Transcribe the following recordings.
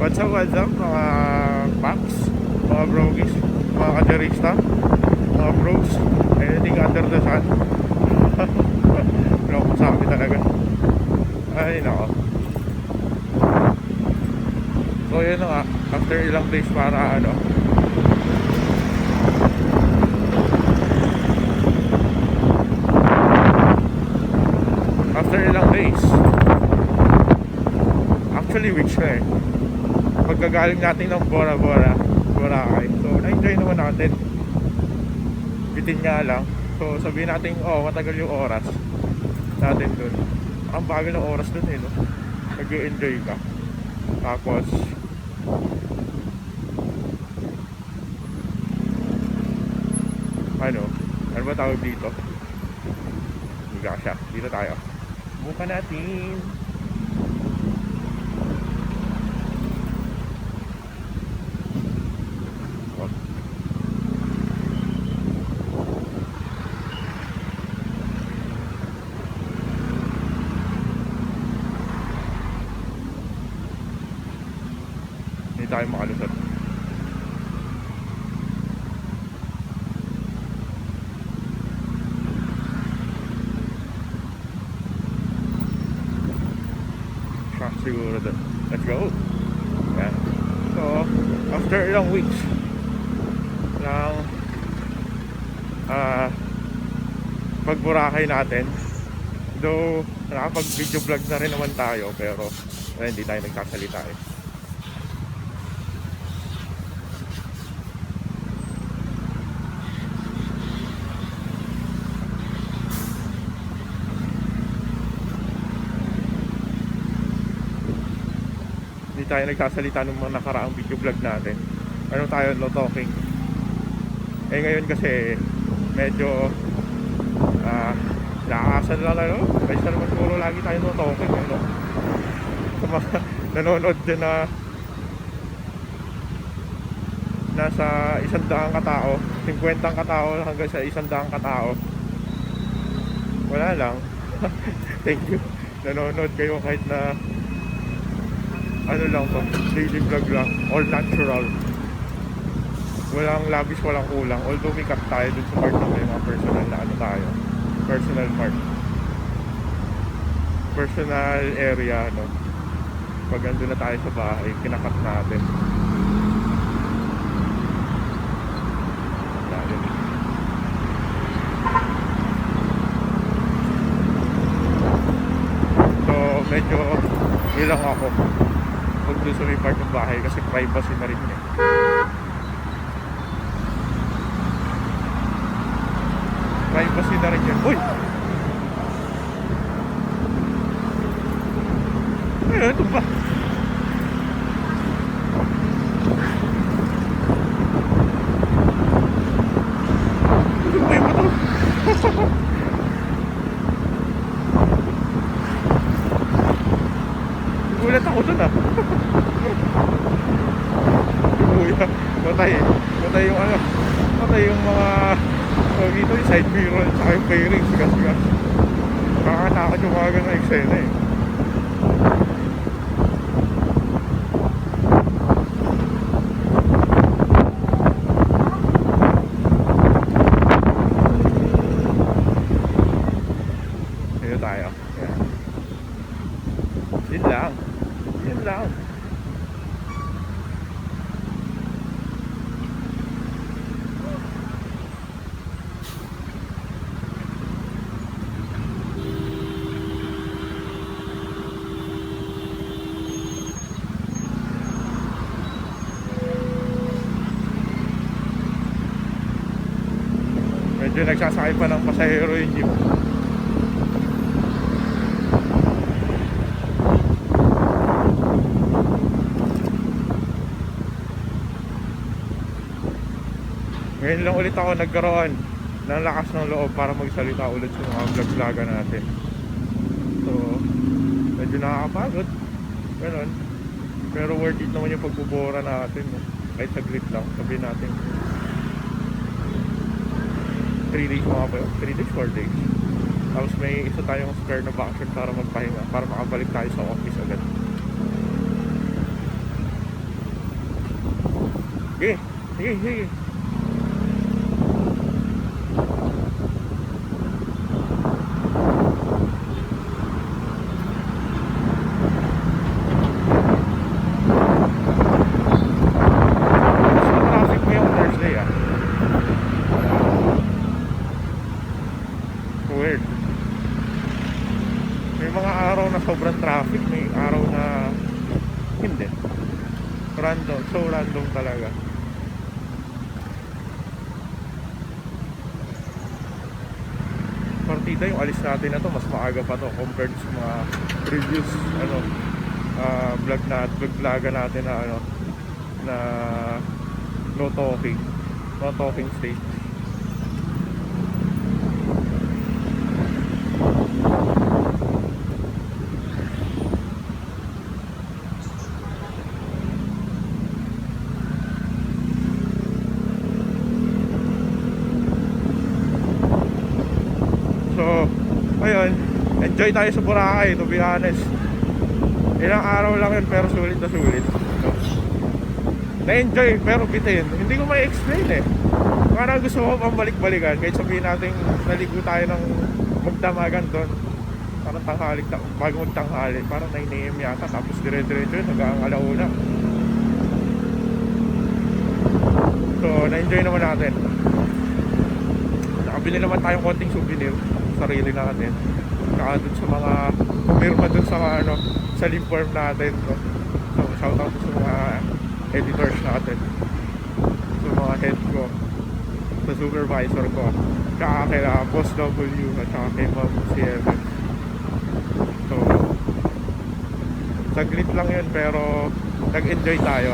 What's up mga packs, mga brogies, mga kaderista, mga bros, anything under the sun. Wala akong sabi talaga. Ay nako. So yun na nga, after ilang days para after ilang days, actually weeks na eh, pagkagaling natin ng Bora Bora, Boracay. So na-enjoy naman natin, bitin nga lang. So sabihin natin, matagal yung oras natin dun. Ang bagal ng oras dun eh, no? Nag-enjoy ka. Tapos ano ba tawag dito? Higa siya, dito tayo. Buka natin. Hindi tayo makalusot. Siguro doon. Let's go. Yan. So after ilang weeks ng pag-Boracay natin, though nakapag video vlog na rin naman tayo, pero hindi tayo nagsasalita eh. Tayo nagsasalita ng mga nakaraang video vlog natin. Ano tayo, no talking. Eh ngayon kasi medyo nakakasan lang kasi naman puro lagi tayo no talking, no? Sa mga nanonood din na nasa 100 katao, 50 katao hanggang sa 100 katao, wala lang. Thank you, nanonood kayo kahit na ano lang to, daily vlog lang, all natural, walang labis, walang kulang. Although may cut tayo dun sa part ng may mga personal na tayo, personal part, personal area, no? Pag andun na tayo sa bahay, kinakat natin. So medyo ilang ako pag doon sa may part ng bahay kasi privacy na rin eh. Privacy na rin yan. Uy! Ayun, ito ba? Ito ba yung ito? Gulat ako dun ah. Kuya, patay yung patay yung mga dito yung side mirror at saka yung fairings kasi nakakatakot yung mga ganang eksena eh. Dito tayo. Ayan. Yun lang. Medyo nagsasakay pa ng pasahero yung jeep. Ngayon lang ulit ako nagkaroon ng lakas ng loob para magsalita ulit sa mga vlog-vloga natin. So medyo nakakapagod, ganun. Pero worth it naman yung pagbubura natin, no? Kahit saglit lang, sabihin natin 3 days mga ba yun? 3 days, 4 days. Tapos may isa tayong spare na vacation para magpahinga, para makabalik tayo sa office agad. Sige, sige, sige. Gusto traffic ngayong Thursday ah. Weird. May mga araw na sobrang traffic, may araw na hindi. Random, so random talaga. Partida yung alis natin na to, mas maaga pa to compared sa mga previous vlogga natin na na no talking stage. So, ayun, enjoy tayo sa Boracay, to be honest. Ilang araw lang yun, pero sulit na sulit. So, na-enjoy, pero bitin. Hindi ko may explain eh. Parang gusto ko pang balik-balikan, kahit sabihin natin naligo tayo ng magdamagan doon. Parang tanghalik, bago magtanghali, parang 9 AM yata, tapos dire-diretso yun, hanggang alauna. So, na-enjoy naman natin. Nakabili naman tayong konting souvenir sarili natin, saka dun sa mga pumirma dun sa sa lip form natin, no? So shout out sa mga editors natin, sa mga head ko, sa supervisor ko, saka kay Boss W at saka kay Ma'am CM. So saglit lang yun, pero nag-enjoy tayo,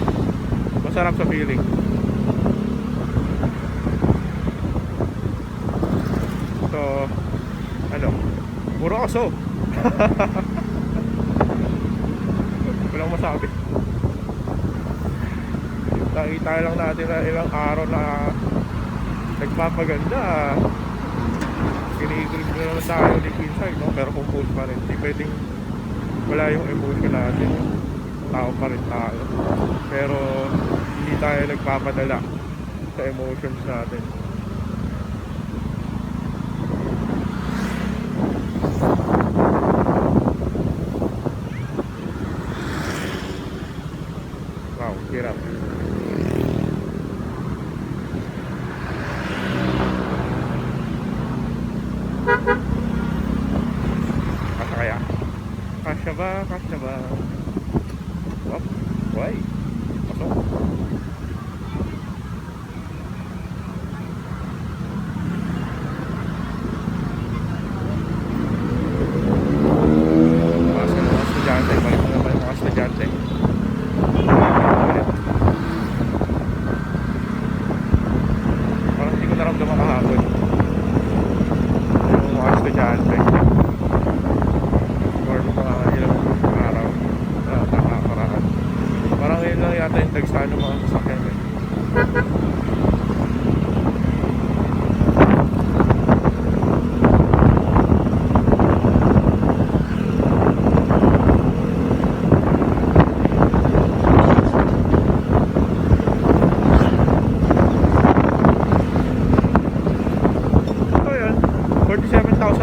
masarap sa feeling. So puro aso. Walang masabi. Nakita lang natin na ilang araw na nagpapaganda. Kinikilig na naman tayo ni Queenside, no? Pero compose pa rin. Hindi pwedeng wala yung emotion natin. Tao pa rin tayo. Pero hindi tayo nagpapadala sa emotions natin. Hirap. Kasya kaya? Kasya ba? Kasya ba? Oh, why? Pasok. Mga estudyante, balik mo naman yung mga estudyante. Parang hindi ko naramdaman kahapon yung mga estudyante or mga ilang araw na nakakaraan. Parang ngayon lang yata yung tagsano mga sasakyan eh.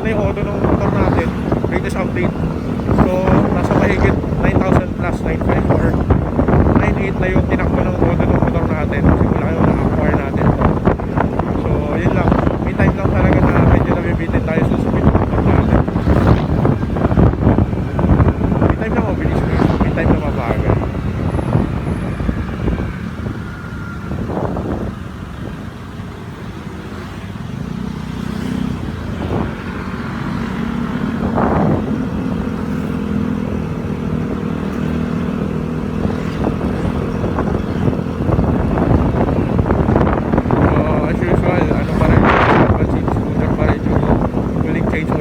Na yung auto ng motor natin, latest update. So nasa mahigit 9,000 plus, 9,500 or 9,800 na yung tinakbo ng auto ng motor natin simula yung na-acquire natin. So yun lang, may time lang talaga na medyo nabibitin tayo sa speed ng motor natin. May time lang mabilis ko, may time na mabagal.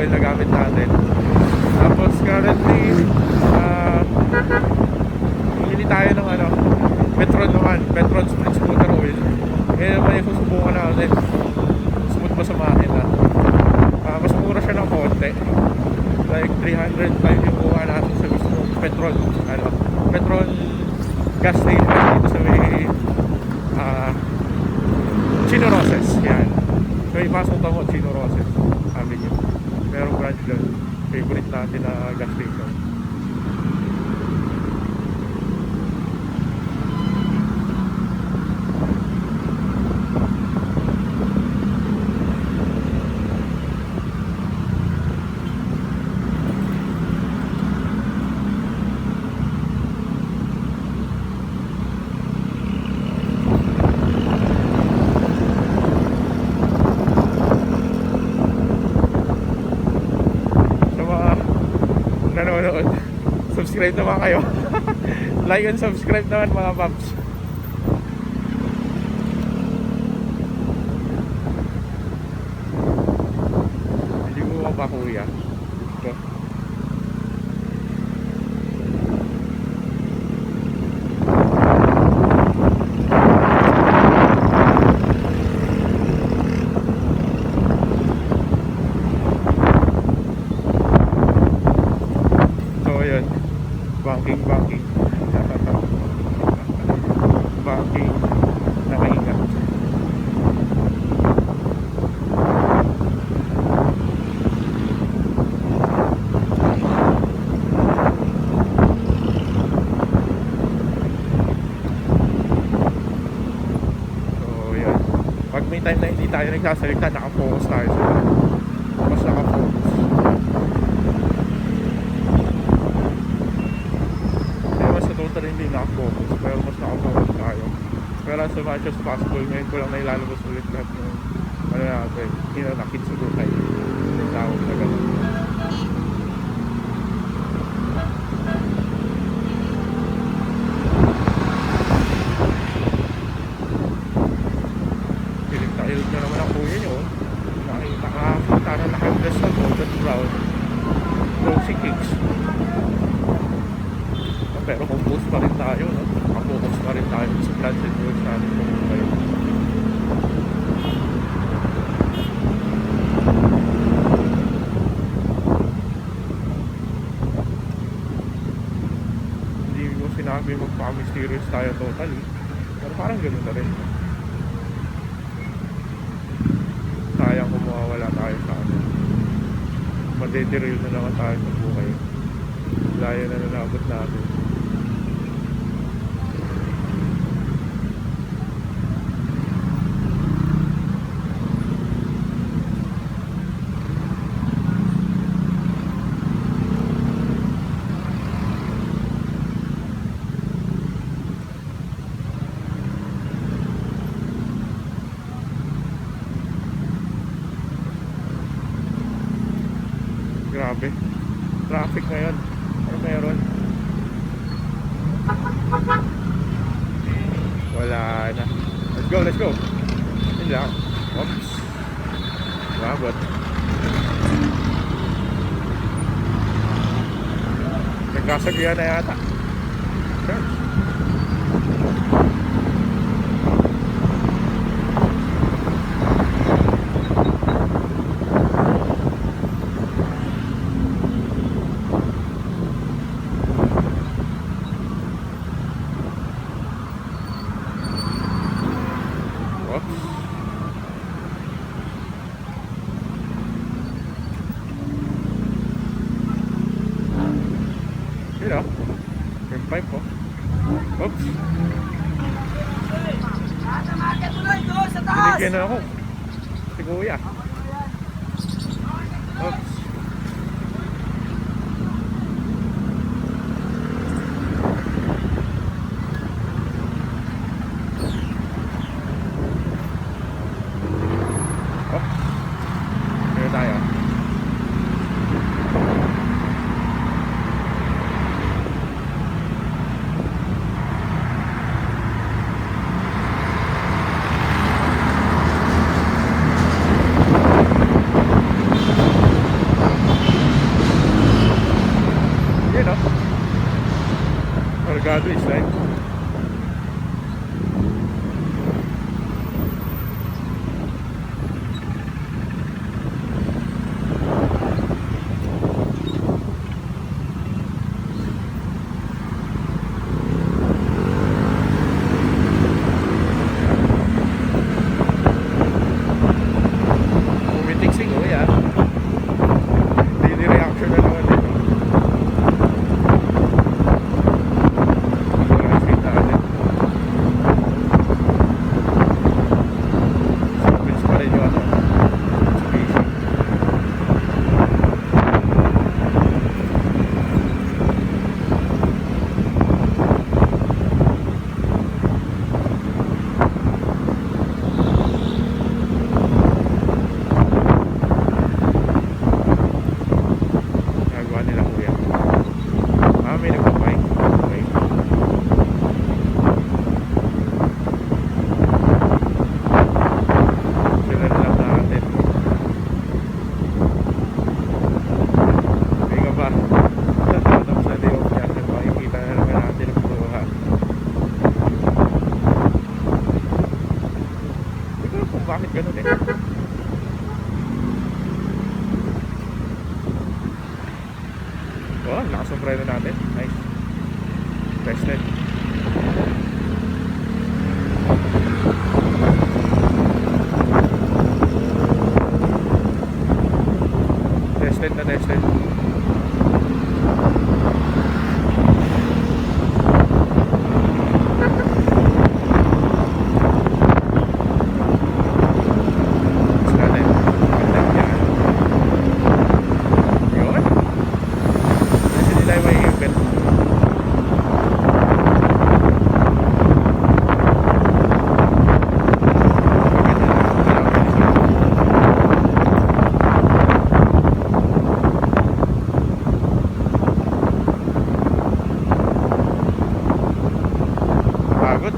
Na gamit natin. Tapos currently hindi tayo ng Petron naman, Petron split scooter oil. Ngayon naman yung susubukan natin smooth ba sa makina. Mas mura siya ng konti, like 305 yung kuha natin sa gusto Petron Petron gas station dito sa may Chino Roses, yan. So ipasok ka mo, Chino Roses Avenue. Merong branch doon. Favorite natin na gas station. Nanonood, subscribe naman kayo. Like and subscribe naman mga paps. Hindi mo pa kuya ito. Banking banking nakaingat. So yan, pag may time na hindi tayo nagsasalita, nakafocus tayo sa mas nakafocus. Totally hindi nakafocus, pero mas nakafocus tayo. Pero as much as possible, ngayon ko lang nailalabas ulit lahat ng ano natin, hinanakit sa buhay. Yung tawag na gano'n. Hilig na naman ang kuya nyo. Nakakita na nakadress na golden brown rosy cakes. Pero compose pa rin tayo, no? Nakapokus pa rin tayo sa plans and goals natin kung kayo. Hindi ko sinabi magpaka-mysterious tayo totally, pero parang gano'n na rin. Sayang kung mawawala tayo sa ano. Madederail na naman tayo sa buhay. Laya na nalabot natin. Grabe. Traffic ngayon. Ano meron? Wala na. Let's go, let's go. Yun lang. Oops. Labot. Nagkasagyan na yata. Sure. Yun o. Yung pipe po. Oops. Binigyan na ako. Si kuya. Oops. Oops. Dito tayo. Cargado is like ganun eh. Oh, lakas ng preno natin. Nice. Tested. Tested na tested. Pagod.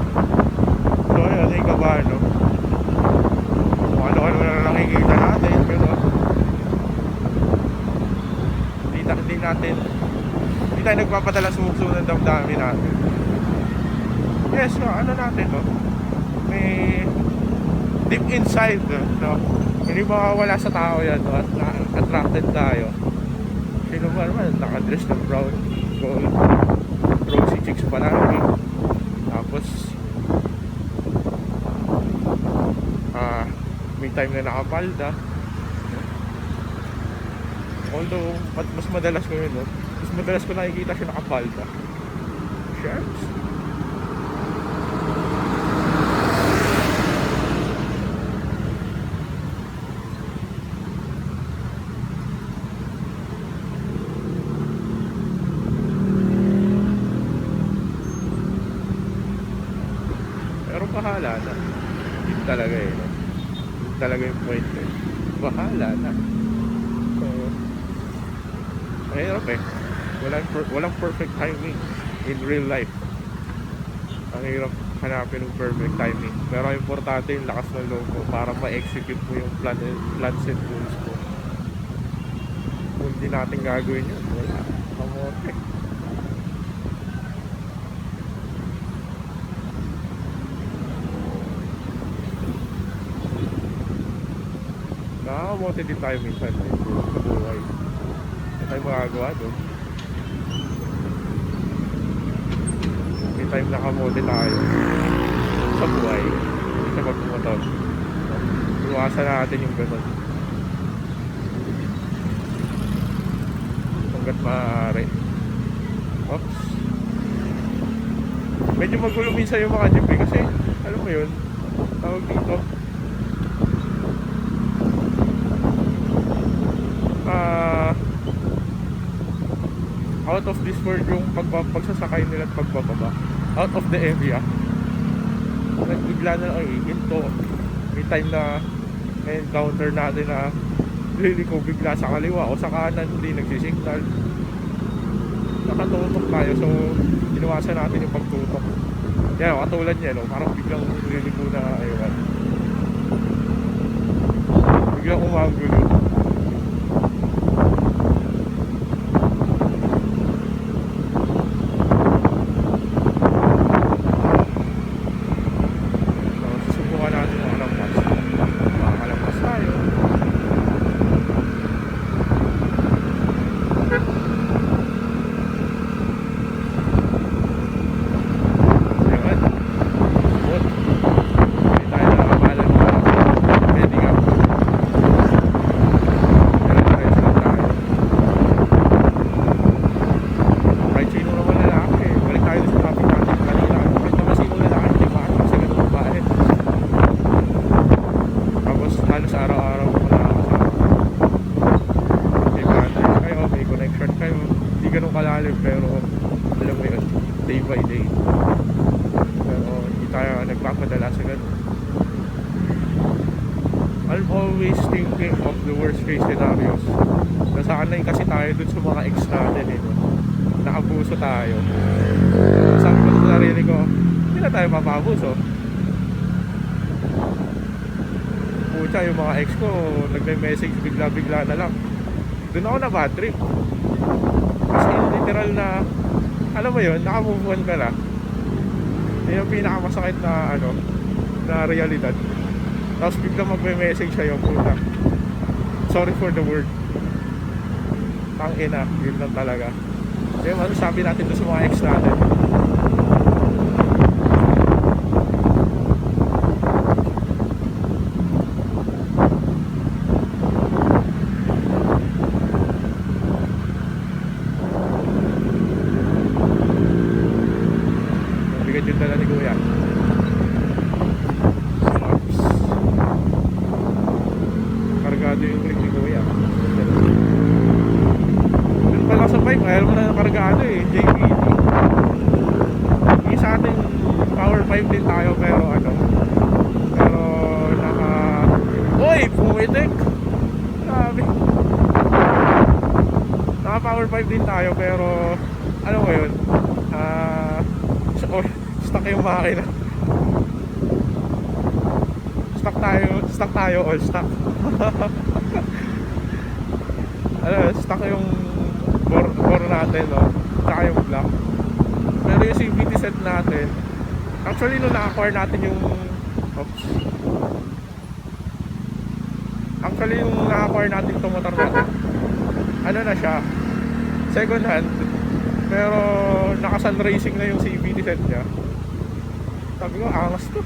So ayun, yung kabano. Kung ano-ano na nakikita natin, gano'n. Hindi tayo nagpapadala sumusunod ng damdami natin. Yes, so ano natin, no? May deep inside, no? Hindi makawala sa tao yan, no? At attracted tayo. Sino ba naman, nakadress ng brown, gold, rosy chicks pa namin. Tapos may time na nakapalda. Although mas madalas ko yun, no? Mas madalas ko nakikita siya nakapalda. Sharks? Pero bahala na. Yun talaga eh, no? Yun talaga yung point eh. Bahala na. So, mahirap eh. Walang perfect timing in real life. Ang hirap hanapin ng perfect timing. Pero ang importante yung lakas ng loob mo para ma-execute mo yung plans and goals mo. Kung hindi natin gagawin yun, wala. Kamote. Nakakamote din tayo minsan eh, sa buhay. Hindi tayo magagawa doon. May time nakamote tayo sa buhay, hindi sa pagpumotor. Iwasan natin yung gano'n hanggat maaari. Oops. Medyo magulo minsan yung mga jeep eh, kasi alam mo yun, tawag dito, out of this world yung pagsasakay nila at pagbababa, out of the area. Nagbigla na lang ito. May time na encounter natin na liliko bigla sa kaliwa o sa kanan, hindi nagsisignal, nakatutok tayo, so iniwasan natin yung pagtutok. Yan, katulad niya, no? Parang biglang liliko na ewan, biglang umagulo. Pero alam mo yun, day by day. Pero hindi tayo nagpapadala sa ganun. I'm always thinking of the worst case scenarios. Nasanay kasi tayo dun sa mga ex natin eh, no? Naabuso tayo. Sabi ko sa sarili ko, hindi na tayo mapabuso. Pucha, yung mga ex ko nagme-message bigla-bigla na lang. Doon ako na bad trip. Kasi literal na, alam mo yun, nakamove on ka na. Yung pinakamasakit na ano, na realidad. Tapos biglang magme-message sa'yo, puta. Sorry for the word. Tangina, yun lang talaga. Kaya ano sabi natin doon sa mga ex natin? Mabigat yung dala ni Kuya. Oops. Kargado yung click ni Kuya. Doon pala sa bike, ayaw mo na kargado eh, JPT. Yung sa ating power 5 din tayo pero ano, pero naka... Uy! Pumitik! Sabi. Naka power 5 din tayo pero ano mo yun? Stuck yung makina. Stuck tayo all stuck. Ano, stuck yung bore natin, no? Tsaka yung block. Pero yung CVT set natin, actually nung na-acquire natin yung oops. Actually yung na-acquire natin itong motor natin, ano na siya, second hand, pero naka-sun racing na yung CVT set niya. Sabi ko, angas to.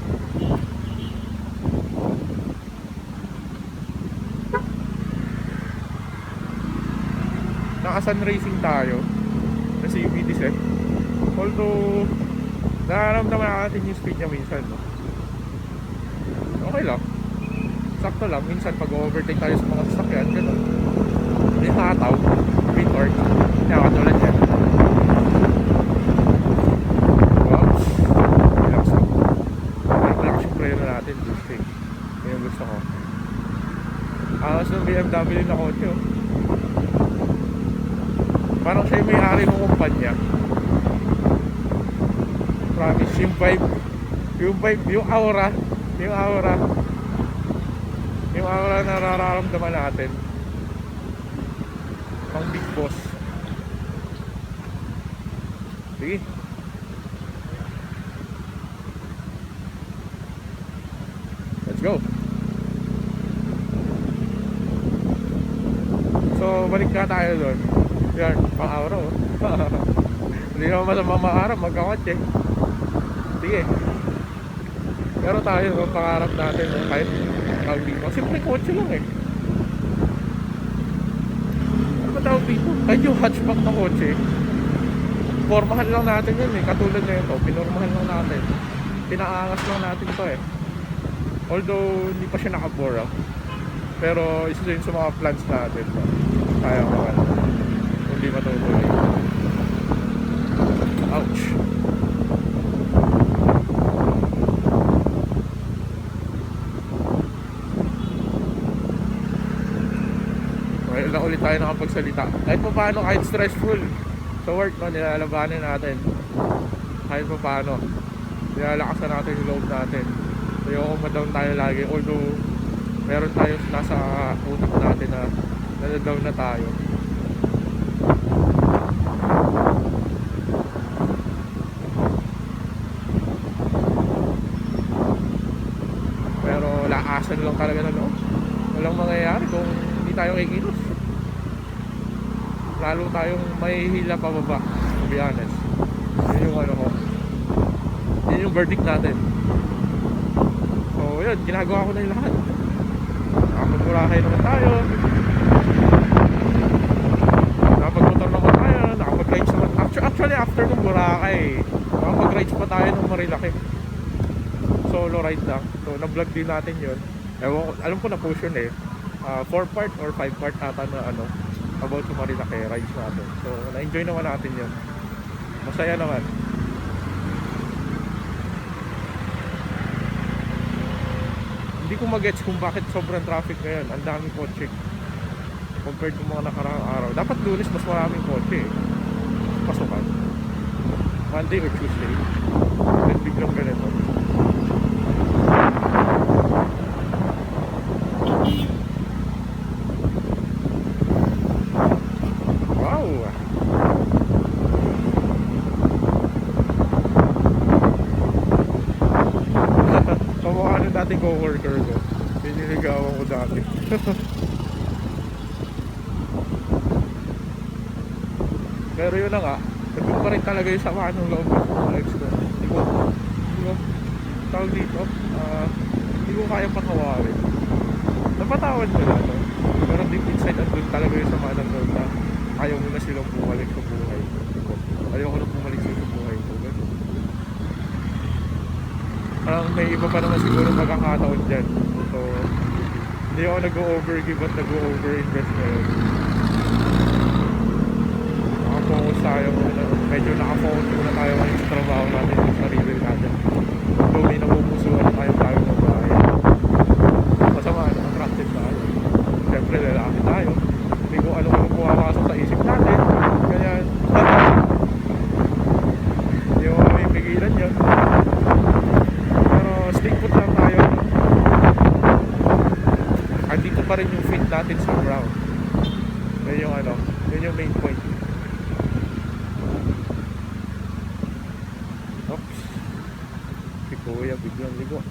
Naka-sun racing tayo na CVT set. Although nararamdaman natin yung speed niya minsan, no? Okay lang, sakto lang. Minsan pag overtake tayo sa mga sasakyan, gano'n, may hataw, windward, nakatulad yan. Oops, relax lang. Relax yung preno natin, boosting. Yan yung gusto ko. Angas ng BMW na kotse, oh. Parang siya yung may-ari ng kumpanya. Promise, yung vibe, yung aura na nararamdaman natin. Ang big boss. Sige. Let's go. So, balik na tayo doon. Yan, pang-aura, oh. Hindi naman masamang makarap, magkakotse. Sige. Pero tayo, pangarap natin, no? Kahit tawag dito. Simple kotse lang eh. Ano ba tawag dito? Kahit yung hatchback na kotse, pormahan lang natin yun eh. Katulad na ito, pinormahan lang natin. Pinaangas lang natin to eh. Although, hindi pa siya nakabora. Pero, isa yun sa mga plans natin. So, kaya ko naman. Hindi matutuloy. Ouch. Ngayon lang ulit tayo nakapagsalita. Kahit pa paano, kahit stressful sa work, no, nilalabanan natin. Kahit pa paano, nilalakasan natin yung loob natin. Ayoko ma-down tayo lagi. Although, meron tayo nasa utak natin na nadadown na tayo. Pero lakasan lang talaga na, no? Walang mangyayari kung hindi tayo kikilos. Lalo tayong mahihila pababa, to be honest. Yun yung ano ko, yun yung verdict natin. So yun, ginagawa ko na yung lahat. Nakapag-Boracay naman tayo, nakapag-motor naman tayo, nakapag-rides naman. Actually after ng Boracay, nakapag-rides pa tayo ng Marilaki. Solo ride lang. So na-vlog din natin yun. Alam ko na push yun eh. 4 part or 5 part ata na ano about sa Marilaki rides natin. So na-enjoy naman natin yun. Masaya naman. Hindi ko mag-gets kung bakit sobrang traffic ngayon. Ang daming kotse compared to mga nakaraang araw. Dapat Lunes mas maraming kotse eh. Pasukan Monday or Tuesday, then biglang ganito. Wow! Kamukha ng dating co-worker ko. niligawan ko dati. Pero yun na nga, nandun pa rin talaga yung sama ng loob ko sa ex ko. Hindi ko tawag dito, hindi ko kaya patawarin. Napatawad ko na, no? Pero deep inside, andun talaga yung sama ng loob na ayaw mo na silang bumalik sa buhay ko. Ayaw ko na bumalik sa buhay ko. Parang may iba pa naman siguro magkakataon dyan. So, hindi ako nag-o-overgive at nag-o-overinvest ngayon. Naka-focus tayo muna. Medyo naka-focus muna tayo ngayon sa trabaho natin sa sarili natin. Though may napupusuan na tayong babae. Masama, attractive tayo. Siyempre, lalaki tayo. Hindi ko ano pumapasok sa isip natin. Kaya, hindi mo may pigilan yun. Pero, stick put lang tayo. Andito pa rin yung fit natin sa ground. Yun yung yun yung main point. Oops. Si Kuya biglang ligo.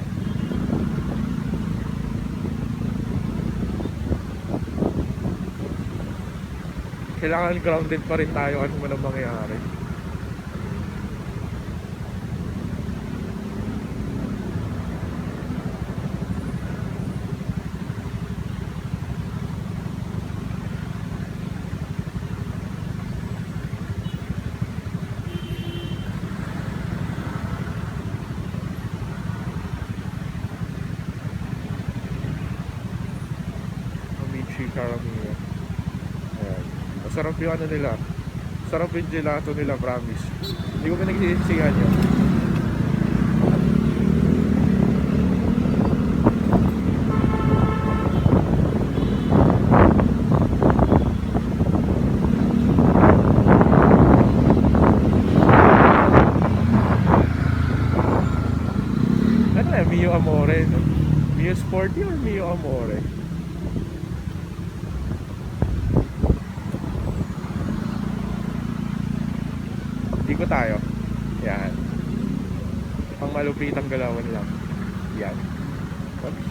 Kailangan grounded pa rin tayo ano man ang mangyayari. Karamihan. Ayan. Masarap yung ano nila. Masarap yung gelato nila, promise. Hindi ko pinagsisihan yun. Ano na, Mio Amore, no? Mio Sporty or Mio Amore? Iko tayo. Yan. Pang malupitang galawan lang. Yan. Oops.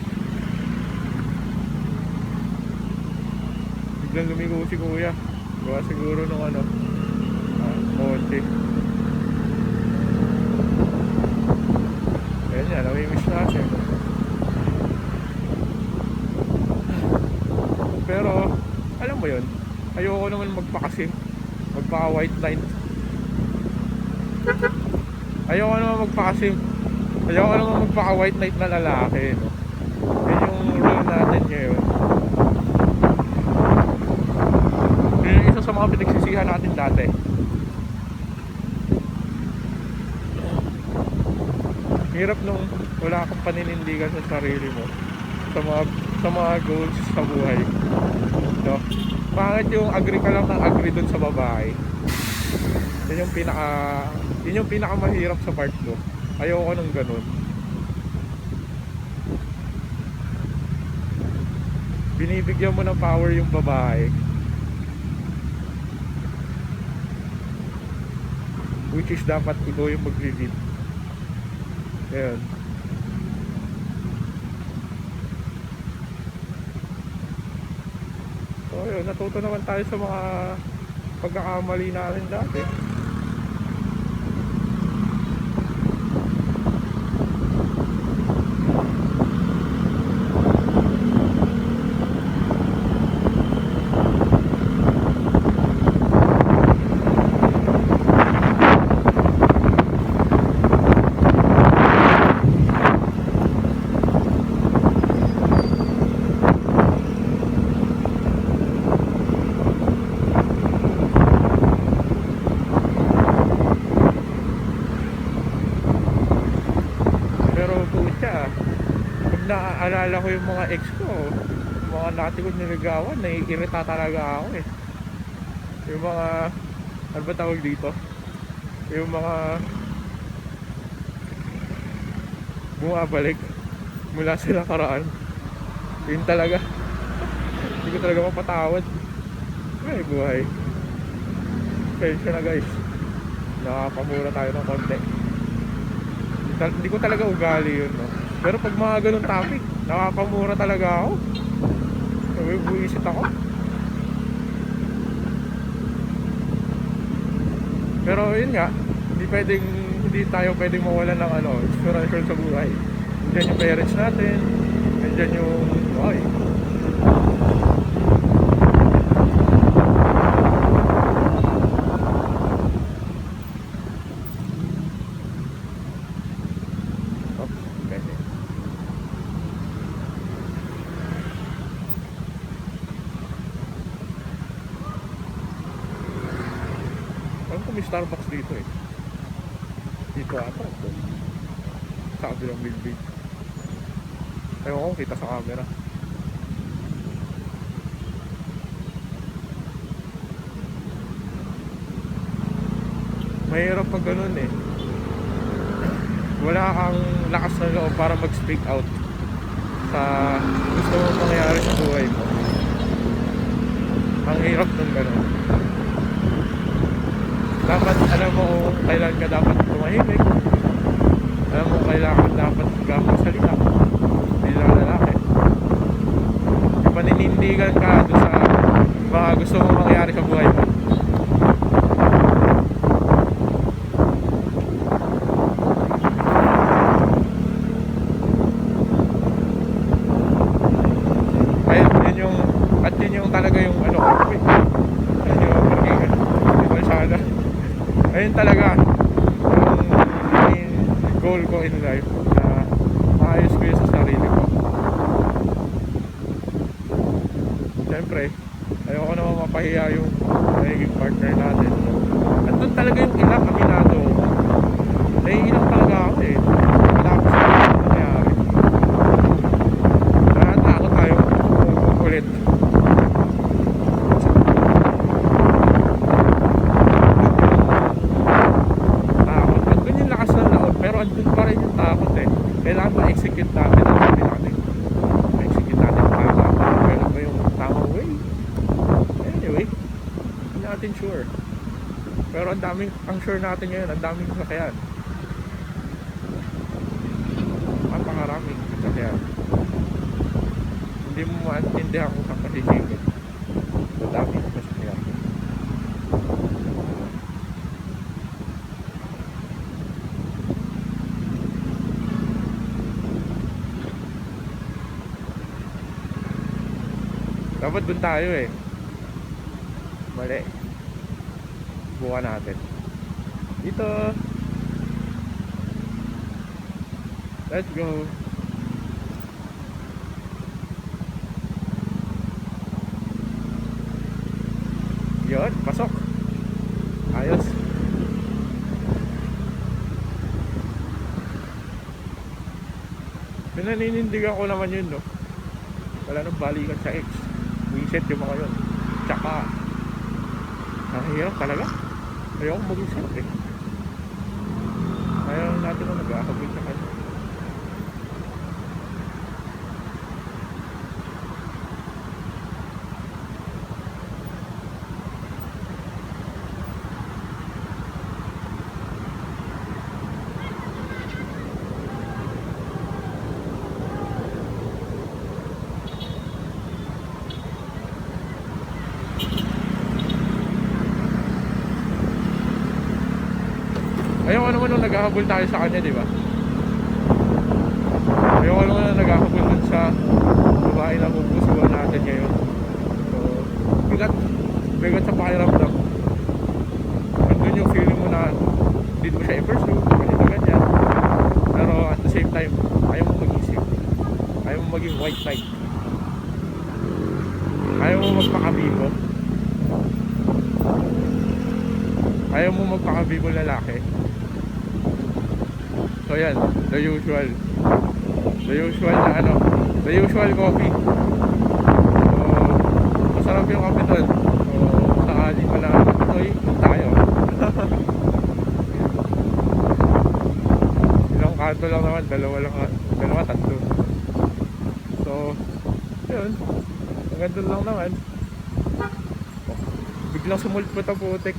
Biglang lumigo si Kuya. Gawa siguro nung konti. Ayan yan. Namimiss natin. Pero, alam mo yun, ayoko naman magpakasim. Magpaka-white line. Ayoko naman magpaka-white knight na lalaki, no? Yan yung rule natin ngayon. Yun yung isa sa mga pinagsisihan natin dati. Hirap nung wala kang paninindigan sa sarili mo sa mga goals sa buhay, no? Bakit yung agree ka lang ng agree dun sa babae? Yun yung pinaka mahirap sa part ko. Ayoko nung ganun. Binibigyan mo ng power yung babae, which is dapat ikaw yung mag-lead. Ayan. So yun, natuto naman tayo sa mga pagkakamali natin dati. Naaalala ko yung mga ex ko, mga dati ko niligawan, naiirita talaga ako eh. Yung mga, ano ba tawag dito? Yung mga bumabalik mula sa nakaraan. Yun talaga. Hindi ko talaga mapatawad. Ay buhay. Pensya na guys. Nakapamura tayo ng konti. Hindi ko talaga ugali yun, no? Pero pag mga ganun topic, nakapamura talaga ako. Buwisit ako. Pero yun nga, hindi tayo pwedeng mawalan ng inspiration sa buhay. Nandiyan yung parents natin, nandiyan yung ay. Alam ko may Starbucks dito eh. Dito ata. Sa kabilang building. Ewan ko, kita sa camera. Mahirap pag ganun eh. Wala kang lakas ng loob para mag-speak out sa gusto mong mangyari sa buhay mo. Ang hirap ng ganun. Dapat alam mo kung kailan ka dapat tumahimik. Alam mo kailan dapat magsalita bilang lalaki. Paninindigan ka doon sa mga gusto mong mangyari sa buhay mo. Yun yung talaga yung wait, yun yung maging sana. Ayun talaga yung goal ko in life, na maayos ko yun sa sarili ko. Siyempre ayoko naman mapahiya yung magiging partner natin. At doon talaga yung ilang aminado, naiilang talaga ako eh. Tapos yung nangyari, nakatakot tayo ulit. Andun pa rin yung takot eh. Kailangan ma-execute natin ang sabi natin. Ma-execute natin ang tama. Meron ba yung tamang way? Anyway, hindi natin sure. Pero ang sure natin ngayon, ang daming sasakyan. Napakaraming sasakyan. Hindi mo maintindihan kung saan kasisingit. Ang daming sasakyan. Dapat dun tayo eh. Mali. Buka natin. Dito. Let's go. Yun, pasok. Ayos. Pinaninindigan ko naman yun, no? Wala nang balikan sa ex. Reset yung mga yun. Tsaka hirap talaga. Ayoko mag-reset eh. Ayaw natin na nag-aakabit sa kanya. Ayoko naman nung naghahabol tayo sa kanya, di ba? Ayoko naman nung naghahabol dun sa babae na pupusuan natin ngayon. So, bigat sa pakiramdam. Andun yung feeling mo na hindi mo siya i-pursue, ganito ganyan. Pero at the same time, ayaw mo mag-isip. Ayaw mo maging white knight. Ayaw mo magpakabibo. Ayaw mo magpakabibo lalaki. So yan, the usual na the usual coffee. So, masarap yung kape doon. So, sakali mo na ito'y tayo. Ilang kanto lang naman, dalawa, tatlo. So, yun, hanggang doon lang naman. Biglang sumulpot ang putik.